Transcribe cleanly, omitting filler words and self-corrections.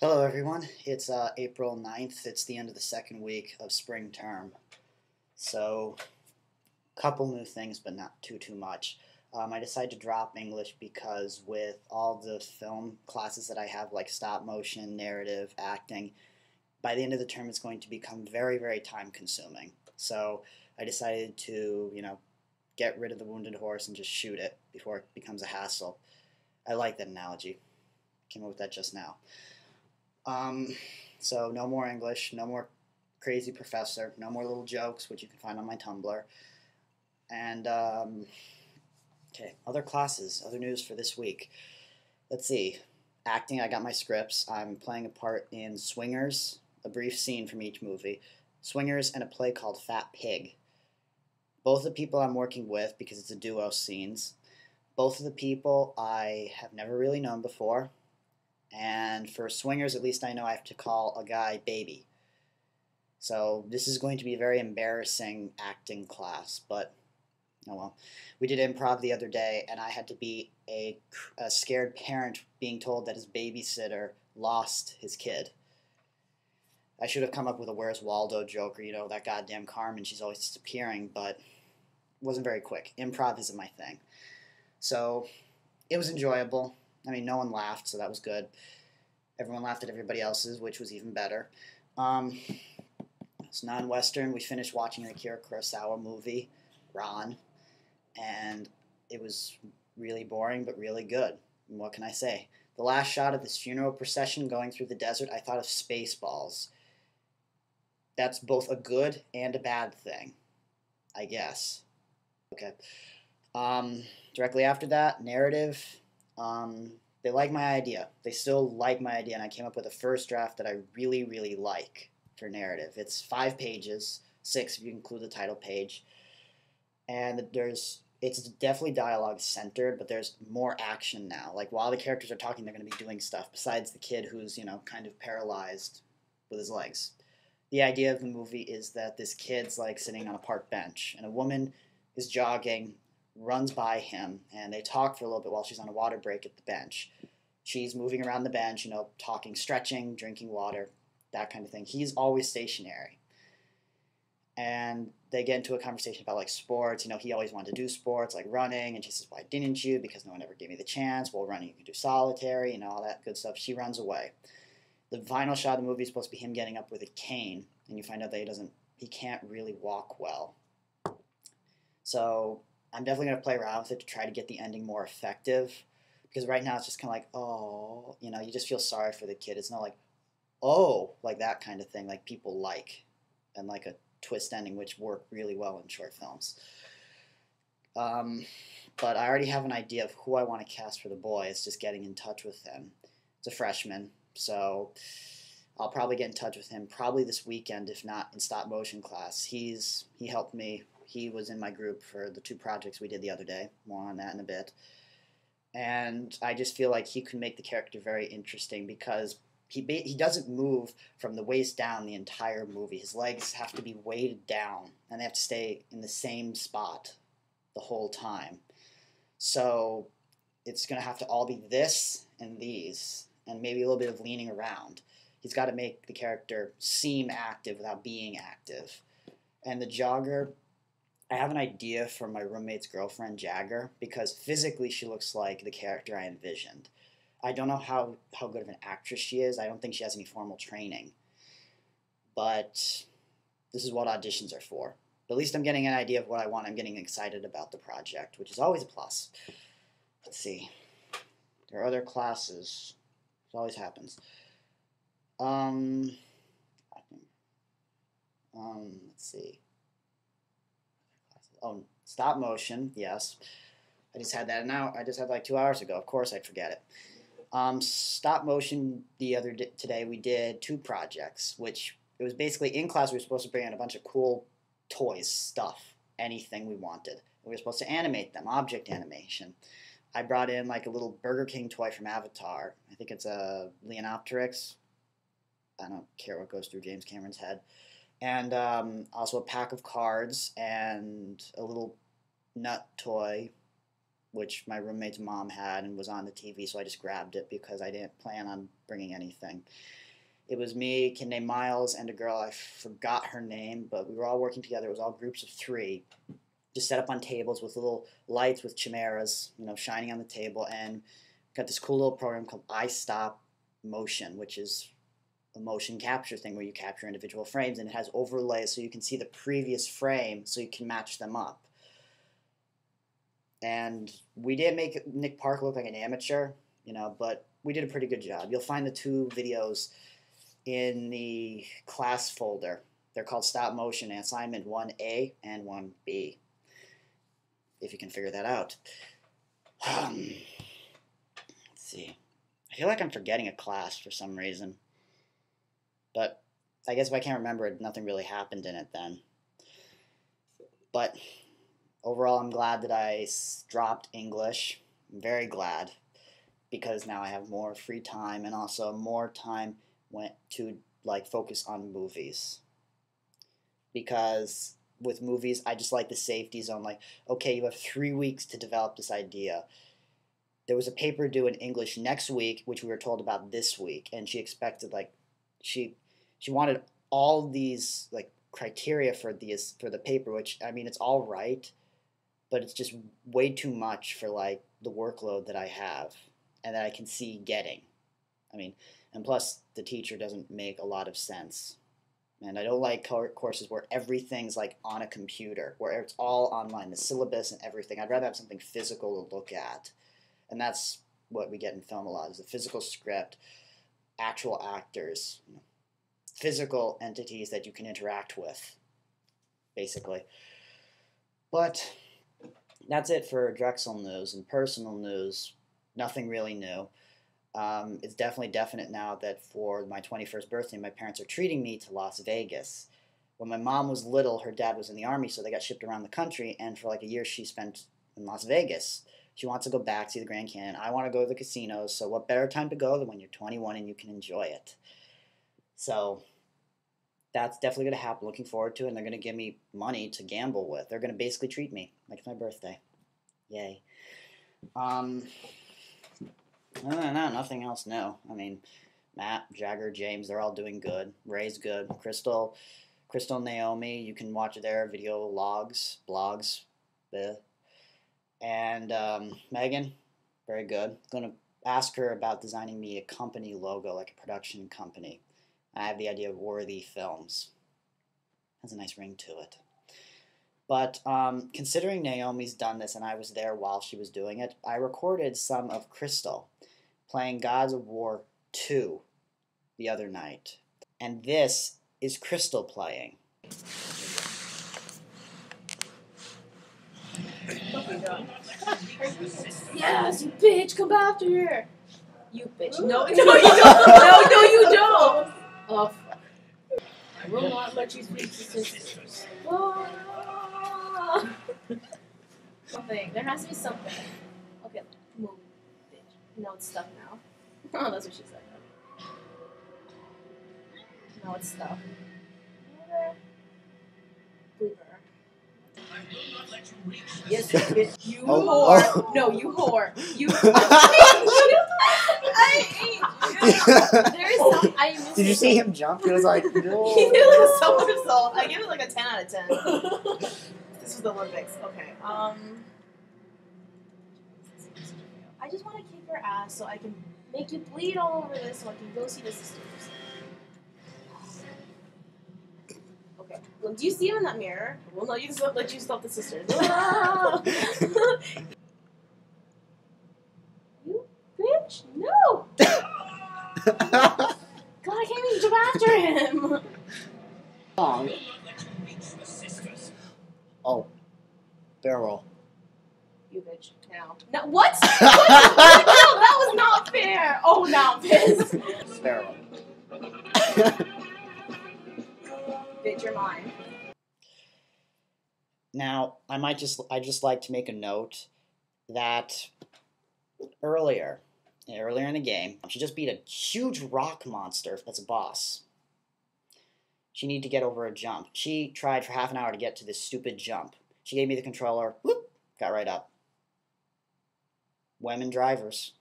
Hello, everyone. It's April 9th. It's the end of the second week of spring term. So, couple new things, but not too much. I decided to drop English because with all the film classes that I have, like stop motion, narrative, acting, by the end of the term, it's going to become very time consuming. So, I decided to, get rid of the wounded horse and just shoot it before it becomes a hassle. I like that analogy. Came up with that just now. Um, so no more English, no more crazy professor, no more little jokes, which you can find on my Tumblr. And okay, other classes, other news for this week. Let's see. Acting, I got my scripts. I'm playing a part in Swingers, a brief scene from each movie. Swingers and a play called Fat Pig. Both the people I'm working with, because it's a duo scenes, both of the people I have never really known before. And for Swingers, at least I know I have to call a guy baby. So this is going to be a very embarrassing acting class, but oh well. We did improv the other day, and I had to be a scared parent being told that his babysitter lost his kid. I should have come up with a Where's Waldo joke, or, that goddamn Carmen, she's always disappearing, but it wasn't very quick. Improv isn't my thing. So it was enjoyable. I mean, no one laughed, so that was good. Everyone laughed at everybody else's, which was even better. It's non-Western. We finished watching the Akira Kurosawa movie, Ron, and it was really boring but really good. And what can I say? The last shot of this funeral procession going through the desert, I thought of Spaceballs. That's both a good and a bad thing, I guess. Okay. Directly after that, narrative. They like my idea. They still like my idea, and I came up with a first draft that I really like for narrative. It's 5 pages, 6 if you include the title page, and it's definitely dialogue centered, but there's more action now. Like while the characters are talking, they're going to be doing stuff besides the kid who's kind of paralyzed with his legs. The idea of the movie is that this kid's like sitting on a park bench, and a woman is jogging, runs by him, and they talk for a little bit while she's on a water break at the bench. She's moving around the bench, talking, stretching, drinking water, that kind of thing. He's always stationary. And they get into a conversation about like sports. He always wanted to do sports like running, and she says, "Why didn't you?" Because no one ever gave me the chance. Well, running, you can do solitary, all that good stuff. She runs away. The final shot of the movie is supposed to be him getting up with a cane, and you find out that he can't really walk well. So I'm definitely going to play around with it to try to get the ending more effective. Because right now it's just kind of like, oh, you just feel sorry for the kid. It's not like, oh, like that kind of thing, like people like, and like a twist ending, which work really well in short films. But I already have an idea of who I want to cast for the boy. It's just getting in touch with him. It's a freshman, so I'll probably get in touch with him probably this weekend, if not in stop motion class. He helped me. He was in my group for the 2 projects we did the other day. More on that in a bit. And I just feel like he could make the character very interesting because he doesn't move from the waist down the entire movie. His legs have to be weighted down, and they have to stay in the same spot the whole time. So it's going to have to all be this and these, and maybe a little bit of leaning around. He's got to make the character seem active without being active. And the jogger, I have an idea for my roommate's girlfriend, Jagger, because physically she looks like the character I envisioned. I don't know how good of an actress she is. I don't think she has any formal training. But this is what auditions are for. But at least I'm getting an idea of what I want. I'm getting excited about the project, which is always a plus. Let's see. There are other classes. It always happens. Let's see. Oh, stop motion, yes. I just had that now. I just had like 2 hours ago. Of course I'd forget it. Stop motion today we did 2 projects, which it was basically in class we were supposed to bring in a bunch of cool toys, stuff, anything we wanted. We were supposed to animate them, object animation. I brought in like a little Burger King toy from Avatar. I think it's a Leonopteryx. I don't care what goes through James Cameron's head. And also a pack of cards and a little nut toy. which my roommate's mom had and was on the TV, so I just grabbed it because I didn't plan on bringing anything. It was me, a kid named Miles, and a girl, I forgot her name, but we were all working together. It was all groups of 3, just set up on tables with little lights with chimeras, shining on the table, and got this cool little program called Stop Motion, which is a motion capture thing where you capture individual frames, and it has overlays so you can see the previous frame so you can match them up. And we didn't make Nick Park look like an amateur, but we did a pretty good job. You'll find the 2 videos in the class folder. They're called Stop Motion Assignment 1A and 1B, if you can figure that out. Let's see. I feel like I'm forgetting a class for some reason. But I guess if I can't remember it, nothing really happened in it then. But overall, I'm glad that I dropped English. I'm very glad, because now I have more free time, and also more time went to focus on movies. Because with movies, I just like the safety zone. Okay, you have 3 weeks to develop this idea. There was a paper due in English next week, which we were told about this week, and she expected she wanted all these criteria for the paper, which I mean it's all right, but it's just way too much for the workload that I have and that I can see getting. I mean, and plus the teacher doesn't make a lot of sense. And I don't like courses where everything's on a computer, where it's all online, the syllabus and everything. I'd rather have something physical to look at. And that's what we get in film a lot, is a physical script, actual actors, physical entities that you can interact with, basically. But that's it for Drexel news. And personal news, nothing really new. It's definitely definite now that for my 21st birthday, my parents are treating me to Las Vegas. When my mom was little, her dad was in the Army, so they got shipped around the country, and for a year she spent in Las Vegas. She wants to go back, see the Grand Canyon. I want to go to the casinos, so what better time to go than when you're 21 and you can enjoy it. So that's definitely going to happen. Looking forward to it, and they're going to give me money to gamble with. They're going to basically treat me like it's my birthday. Yay. Other than that, nothing else new. I mean, Matt, Jagger, James, they're all doing good. Ray's good. Christal, Naomi, you can watch their video logs, blogs. And Megan, very good. Going to ask her about designing me a company logo, like a production company. I have the idea of Worthy Films. Has a nice ring to it. But considering Naomi's done this and I was there while she was doing it, I recorded some of Christal playing Gods of War 2 the other night. And this is Christal playing. Yes, you bitch, come after here. You bitch. No, you don't. No, you don't. Oh, fuck. I will not let you speak to sisters. Something. There has to be something. Okay, move, bitch. No, it's stuck now. Oh, that's what she said. No, it's stuck. Bleep her. Yes, bitch. You whore. Oh. No, you whore. You. I hate you. There is some. Did you see him jump? He was like, no. He did a somersault. I give it a 10 out of 10. This was the Olympics. Okay. I just want to kick your ass so I can make you bleed all over this so I can go see the sisters. Okay. Well, do you see him in that mirror? We'll let you stop the sisters. You bitch! No! God, I can't even jump after him! Oh. Barrel. You bitch. Now. No, what? What? No, that was not fair! Oh, now, Piss! Barrel. Bitch, you're mine. Now, I just like to make a note that earlier in the game, she just beat a huge rock monster that's a boss. She needed to get over a jump. She tried for half an hour to get to this stupid jump. She gave me the controller, whoop, got right up. women drivers.